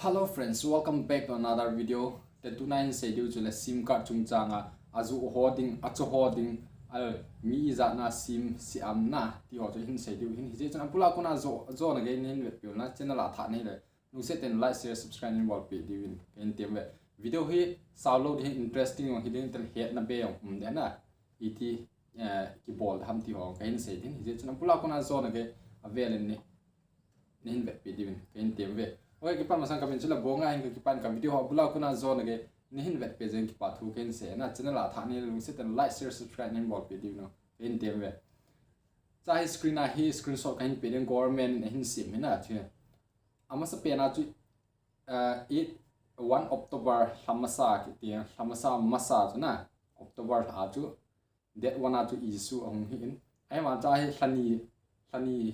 Hello friends, welcome back to another video. The 29 schedule to the SIM card chungchanga azu holding acho holding mi za na sim si am na ti ho to hin schedule hin je chana pula kuna zo na ge nin we pil na channel a tha nei le nu se ten like share subscribe ni bol pe diwin ken tem we video hi download hi interesting on hidden ten he na be um de na iti ki bol ham ti ho ken se din je chana pula kuna zo na ge avel ni nin we pe diwin ken tem we oke kipan masang kami cila bonga hingga kipan kami video hok bulau kuna zone ke nihin vet page yang kipat hu ken se na channel la thani lung se ten like share subscribe nin bol video no ken tem ve cha hi screen a hi screenshot kan pe den government hin sim na thia ama sa pe na chu 1 October hamasa ki tia hamasa masa chu na October a chu that one a chu issue ong hin ai ma cha hi hlani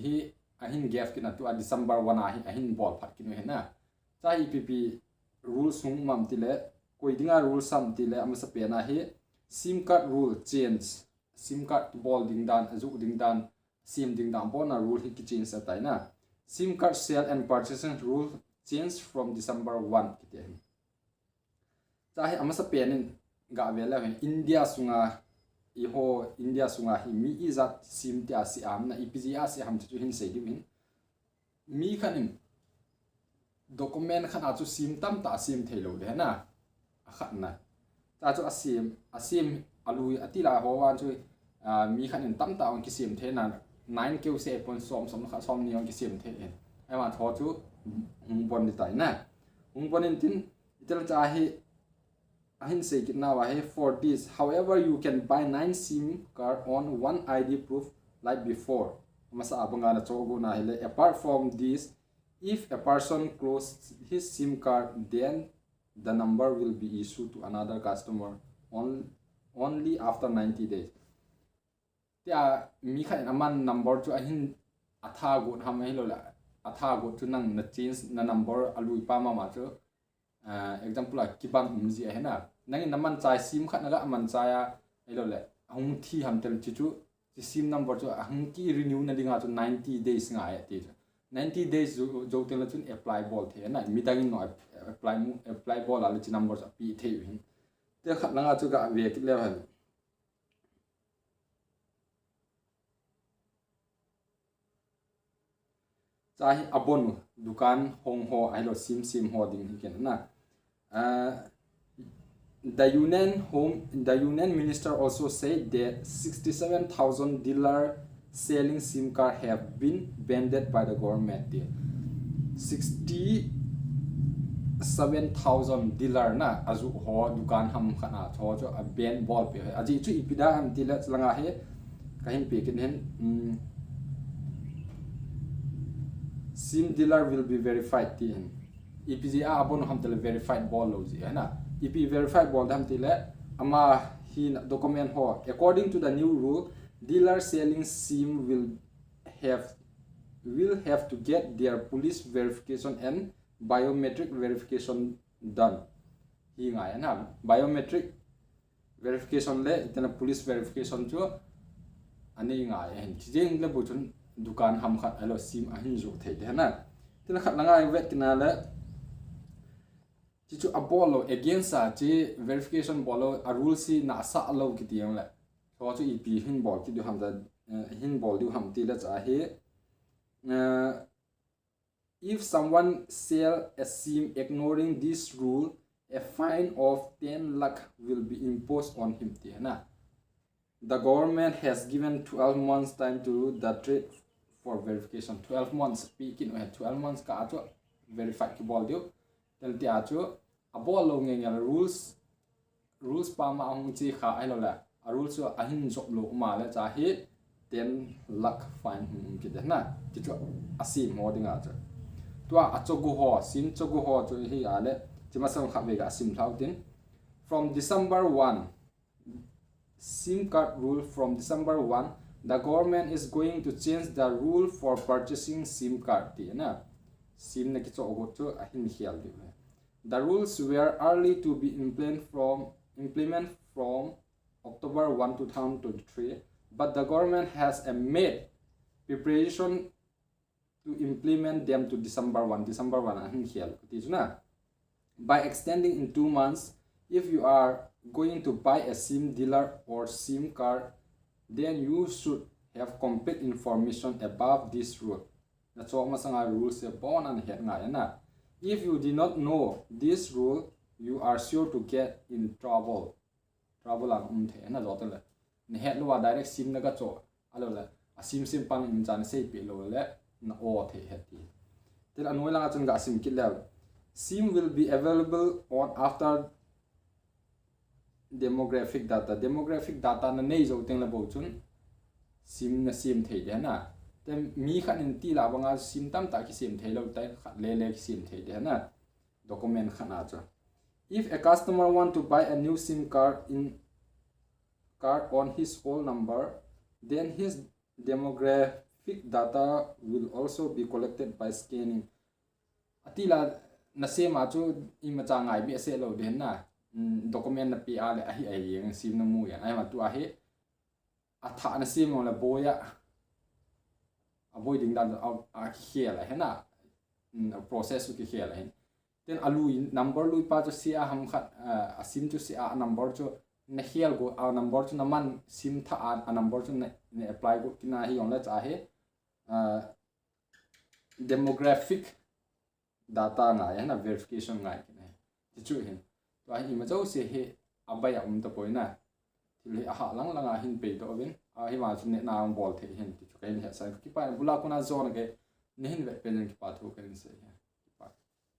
hi ahin gaf kina tu December 1 ahin ball phat kinu hena cha EPP rules hung mam tile koidinga rules sam tile amasa pena hi sim card rule change sim card ball ding dan azu ding dan sim ding dan bona rule hi ki change atai na sim card sale and purchasing rule change from December 1 kite cha hi amasa penin ga vela India sunga iho India sunga hi mi izat sim tia si am na ipga si ham chu hin sei diwin mi khanin document khan achu sim tam ta sim thelo de na khat na ta chu asim alui atila ho wan chu mi khanin tam ta on ki sim the na 9 keu se pon som kha som ni on ki sim the en ai ma tho chu hung bon ni tai na hung bon in tin itel cha hi ahin say it now for this. However, you can buy 9 SIM card on one ID proof like before. Masa abangana chogo na hele. Apart from this, if a person closes his SIM card, then the number will be issued to another customer only after 90 days. Tia mi khan aman number to ahin atha go ham hilo la atha go to nang na change na number alui pa ma chu example like kibang umzi hena nang naman chai sim khat naga aman chaya elo le hung thi ham tel chu sim number chu hung ki renew na dinga chu 90 days nga ya ti 90 days jo tel chun apply ball the na midang no apply ball al chi number chu pi the hin te khat langa chu ga ve ki le han chai abon dukan hongho ailo sim ho ding hiken na the union minister also said that 67,000 dealer selling SIM card have been banned by the government. 67,000 dealer na azu ho dukan ham khana tho cho a ban ball pe aji chu ipida am tila langa he kahin pe ken hen SIM dealer will be verified tin EPGA abon ham tele verified ball lo ji na EP verified ball ham tile ama hi document ho according to the new rule dealer selling SIM will have to get their police verification and biometric verification done hi ngai na biometric verification le itena police verification chu ani ngai hen jeng le bu chun dukan ham khat alo sim ahin ju the de na tena khat langa vet kina le chu abolo against a chi verification bolo a rule si na sa alo ki tiang la so chu ep hin bol ki du ham da hin bol du ham ti la cha he if someone sell a sim ignoring this rule a fine of 10 lakh will be imposed on him ti na the government has given 12 months time to the trade for verification 12 months speaking 12 months ka chu verify ki bol du tel ti a chu abol lo nge rules pa ma ang chi kha ai lo la a rules so ahin job lo ma la cha hi 10 lakh fine ki de na ti chu asi mo dinga cha to a chogu ho sim chogu ho chu hi ale chi ma sam kha ve ga sim thau tin from December 1 SIM card rule from December 1 the government is going to change the rule for purchasing SIM card ti na sim na ki chogu chu ahin hial di the rules were early to be implement from October 1, 2023, but the government has made preparation to implement them to December 1 ahin hial ti chuna. By extending in 2 months, if you are going to buy a SIM dealer or SIM card, then you should have complete information above this rule. Na chok masanga rule se bon an het nga na. If you did not know this rule, you are sure to get in trouble. Trouble ang the na lo le. Ni het lo direct SIM na ga cho alo le. A SIM pang in jan sei pi lo le na o the het ti. Tel anoi la chung ga SIM kit le. SIM will be available on after demographic data. Demographic data na nei zo teng la bo chun SIM na SIM thei de na. Tem mi khan in ti la banga SIM tam ta ki SIM thei lo tai khat le le ki SIM thei de na. Document khana cha. If a customer want to buy a new SIM card on his old number, then his demographic data will also be collected by scanning. Atila na sema chu imacha ngai bi ase lo den na document na pi ale ahi ai yang SIM na mu ya ai ma tu ahi atha na SIM la boya avoiding that a khela hena process ki khela hen then alu number lui pa chu sia ham khat a SIM chu sia number chu na hel go a number chu naman SIM tha a number chu ne apply go kina hi on la cha he demographic data nga ya na verification nga kine ti chu hin to a hi ma chau se he abaya ta poina thil ha lang langa hin pe to ben a hi ma chu ne na bol the hin ti chu kai ni sa ki pa bula kuna zone ke ne hin ve pen ki pa thu kan se